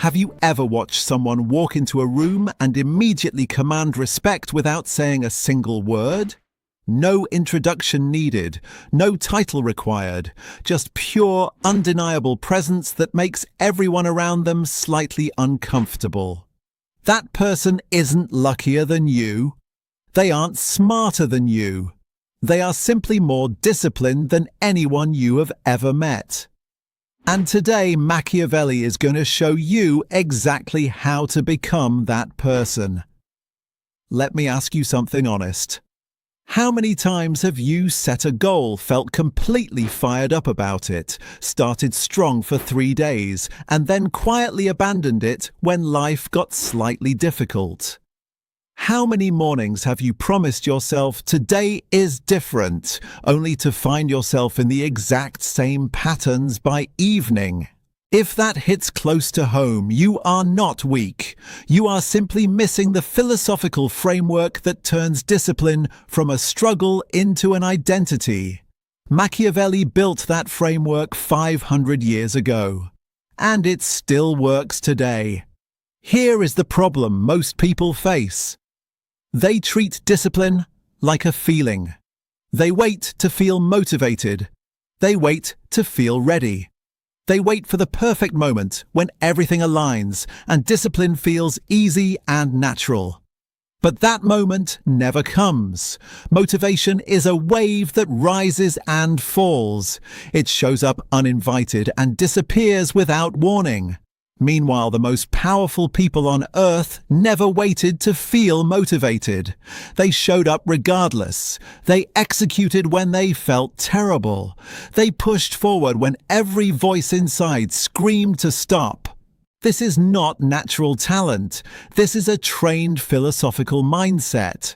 Have you ever watched someone walk into a room and immediately command respect without saying a single word? No introduction needed, no title required, just pure, undeniable presence that makes everyone around them slightly uncomfortable. That person isn't luckier than you. They aren't smarter than you. They are simply more disciplined than anyone you have ever met. And today, Machiavelli is going to show you exactly how to become that person. Let me ask you something honest. How many times have you set a goal, felt completely fired up about it, started strong for 3 days, and then quietly abandoned it when life got slightly difficult? How many mornings have you promised yourself today is different, only to find yourself in the exact same patterns by evening? If that hits close to home, you are not weak. You are simply missing the philosophical framework that turns discipline from a struggle into an identity. Machiavelli built that framework 500 years ago, and it still works today. Here is the problem most people face. They treat discipline like a feeling. They wait to feel motivated. They wait to feel ready. They wait for the perfect moment when everything aligns and discipline feels easy and natural. But that moment never comes. Motivation is a wave that rises and falls. It shows up uninvited and disappears without warning. Meanwhile, the most powerful people on earth never waited to feel motivated. They showed up regardless. They executed when they felt terrible. They pushed forward when every voice inside screamed to stop. This is not natural talent. This is a trained philosophical mindset.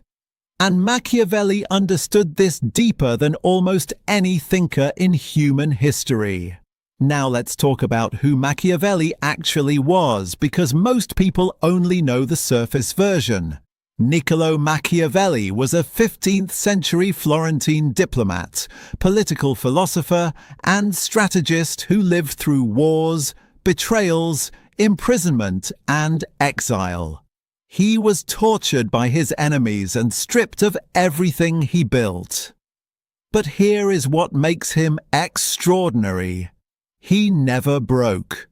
And Machiavelli understood this deeper than almost any thinker in human history. Now let's talk about who Machiavelli actually was, because most people only know the surface version. Niccolo Machiavelli was a 15th century Florentine diplomat, political philosopher, and strategist who lived through wars, betrayals, imprisonment, and exile. He was tortured by his enemies and stripped of everything he built. But here is what makes him extraordinary. He never broke.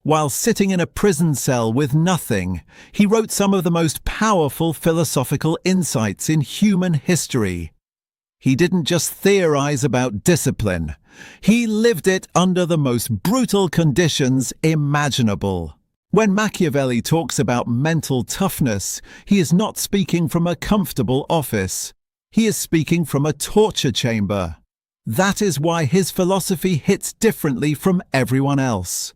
While sitting in a prison cell with nothing, he wrote some of the most powerful philosophical insights in human history. He didn't just theorize about discipline. He lived it under the most brutal conditions imaginable. When Machiavelli talks about mental toughness, he is not speaking from a comfortable office. He is speaking from a torture chamber. That is why his philosophy hits differently from everyone else.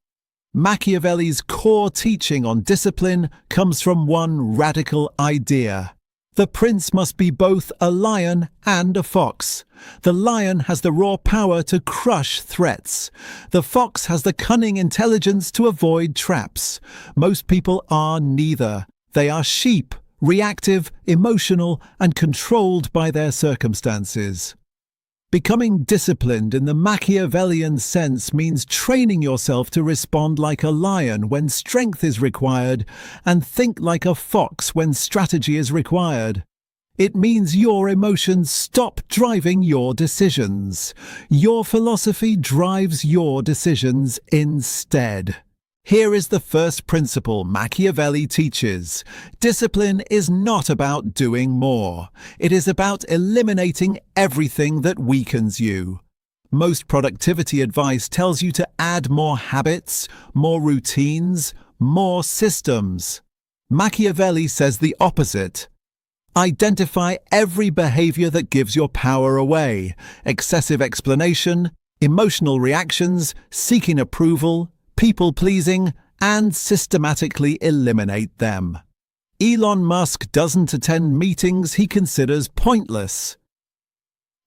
Machiavelli's core teaching on discipline comes from one radical idea. The prince must be both a lion and a fox. The lion has the raw power to crush threats. The fox has the cunning intelligence to avoid traps. Most people are neither. They are sheep, reactive, emotional, and controlled by their circumstances. Becoming disciplined in the Machiavellian sense means training yourself to respond like a lion when strength is required and think like a fox when strategy is required. It means your emotions stop driving your decisions. Your philosophy drives your decisions instead. Here is the first principle Machiavelli teaches. Discipline is not about doing more. It is about eliminating everything that weakens you. Most productivity advice tells you to add more habits, more routines, more systems. Machiavelli says the opposite. Identify every behavior that gives your power away. Excessive explanation, emotional reactions, seeking approval, people-pleasing, and systematically eliminate them. Elon Musk doesn't attend meetings he considers pointless.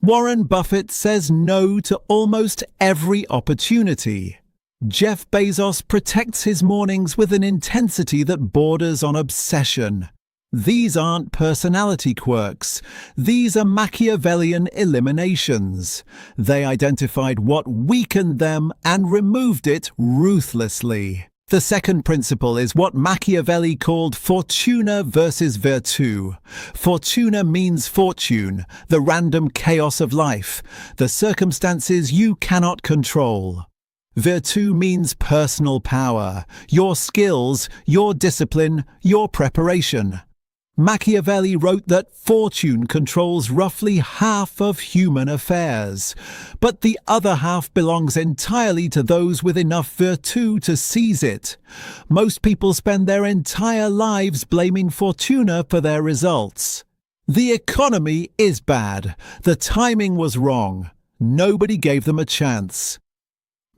Warren Buffett says no to almost every opportunity. Jeff Bezos protects his mornings with an intensity that borders on obsession. These aren't personality quirks. These are Machiavellian eliminations. They identified what weakened them and removed it ruthlessly. The second principle is what Machiavelli called fortuna versus virtù. Fortuna means fortune, the random chaos of life, the circumstances you cannot control. Virtù means personal power, your skills, your discipline, your preparation. Machiavelli wrote that fortune controls roughly half of human affairs, but the other half belongs entirely to those with enough virtù to seize it. Most people spend their entire lives blaming fortuna for their results. The economy is bad. The timing was wrong. Nobody gave them a chance.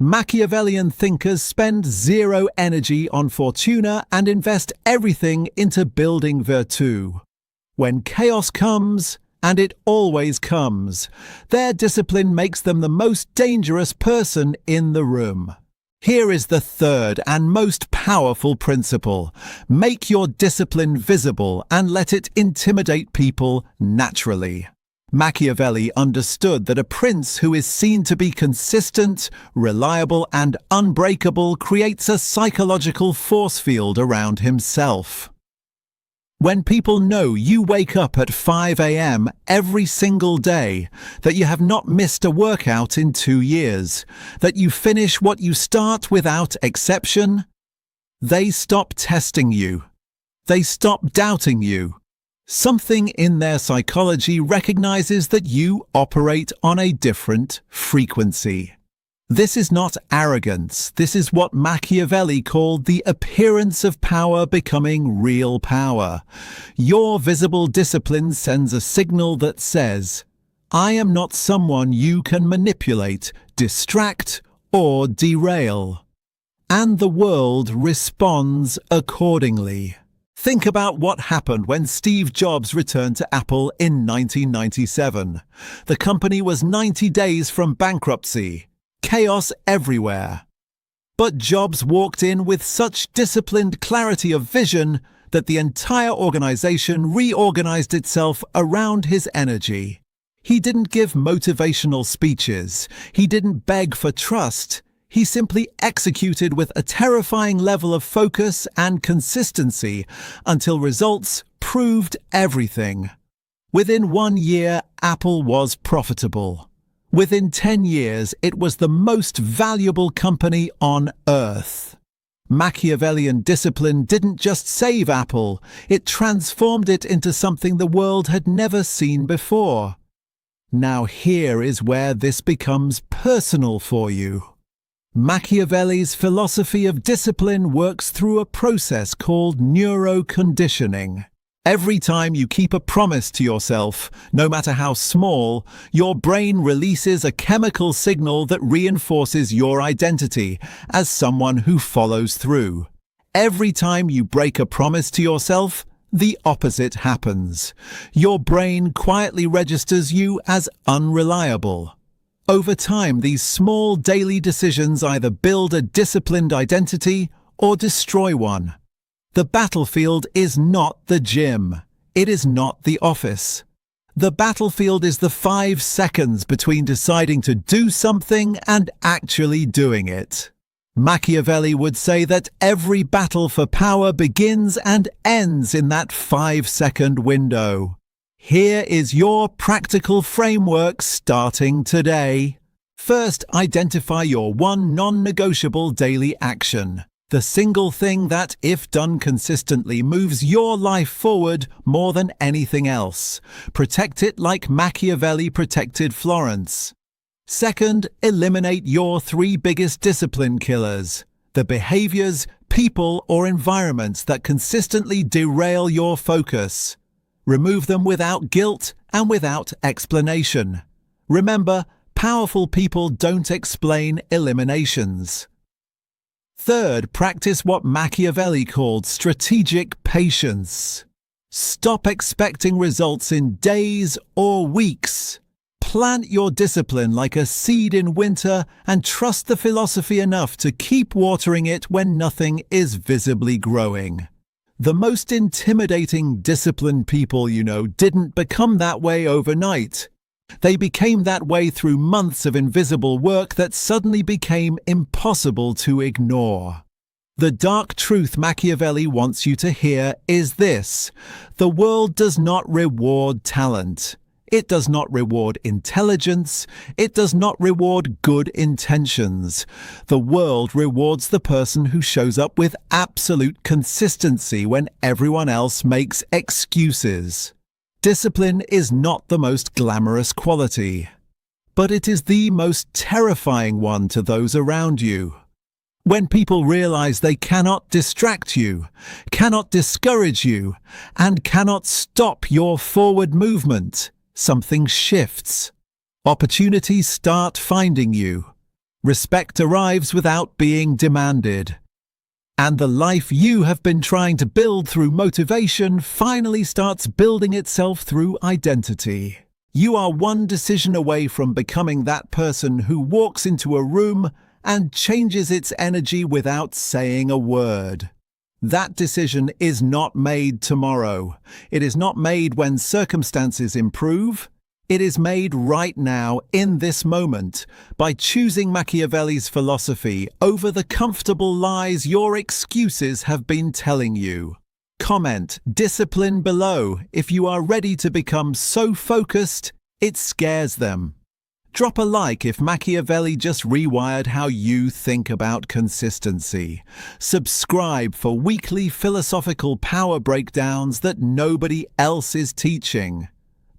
Machiavellian thinkers spend zero energy on fortuna and invest everything into building virtù. When chaos comes, and it always comes, their discipline makes them the most dangerous person in the room. Here is the third and most powerful principle. Make your discipline visible and let it intimidate people naturally. Machiavelli understood that a prince who is seen to be consistent, reliable, and unbreakable creates a psychological force field around himself. When people know you wake up at 5 a.m. every single day, that you have not missed a workout in 2 years, that you finish what you start without exception, they stop testing you. They stop doubting you. Something in their psychology recognizes that you operate on a different frequency. This is not arrogance. This is what Machiavelli called the appearance of power becoming real power. Your visible discipline sends a signal that says, I am not someone you can manipulate, distract, or derail. And the world responds accordingly. Think about what happened when Steve Jobs returned to Apple in 1997. The company was 90 days from bankruptcy. Chaos everywhere. But Jobs walked in with such disciplined clarity of vision that the entire organization reorganized itself around his energy. He didn't give motivational speeches. He didn't beg for trust. He simply executed with a terrifying level of focus and consistency until results proved everything. Within 1 year, Apple was profitable. Within 10 years, it was the most valuable company on earth. Machiavellian discipline didn't just save Apple, it transformed it into something the world had never seen before. Now here is where this becomes personal for you. Machiavelli's philosophy of discipline works through a process called neuroconditioning. Every time you keep a promise to yourself, no matter how small, your brain releases a chemical signal that reinforces your identity as someone who follows through. Every time you break a promise to yourself, the opposite happens. Your brain quietly registers you as unreliable. Over time, these small daily decisions either build a disciplined identity or destroy one. The battlefield is not the gym. It is not the office. The battlefield is the 5 seconds between deciding to do something and actually doing it. Machiavelli would say that every battle for power begins and ends in that 5-second window. Here is your practical framework starting today. First, identify your one non-negotiable daily action. The single thing that, if done consistently, moves your life forward more than anything else. Protect it like Machiavelli protected Florence. Second, eliminate your 3 biggest discipline killers. The behaviors, people, or environments that consistently derail your focus. Remove them without guilt and without explanation. Remember, powerful people don't explain eliminations. Third, practice what Machiavelli called strategic patience. Stop expecting results in days or weeks. Plant your discipline like a seed in winter and trust the philosophy enough to keep watering it when nothing is visibly growing. The most intimidating disciplined people you know didn't become that way overnight. They became that way through months of invisible work that suddenly became impossible to ignore. The dark truth Machiavelli wants you to hear is this: the world does not reward talent. It does not reward intelligence. It does not reward good intentions. The world rewards the person who shows up with absolute consistency when everyone else makes excuses. Discipline is not the most glamorous quality, but it is the most terrifying one to those around you. When people realize they cannot distract you, cannot discourage you, and cannot stop your forward movement, something shifts. Opportunities start finding you. Respect arrives without being demanded. And the life you have been trying to build through motivation finally starts building itself through identity. You are one decision away from becoming that person who walks into a room and changes its energy without saying a word. That decision is not made tomorrow. It is not made when circumstances improve. It is made right now, in this moment, by choosing Machiavelli's philosophy over the comfortable lies your excuses have been telling you. Comment "discipline" below if you are ready to become so focused it scares them. Drop a like if Machiavelli just rewired how you think about consistency. Subscribe for weekly philosophical power breakdowns that nobody else is teaching.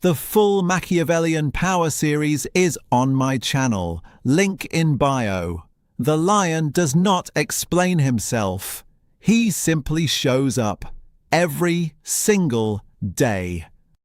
The full Machiavellian Power series is on my channel, link in bio. The lion does not explain himself. He simply shows up every single day.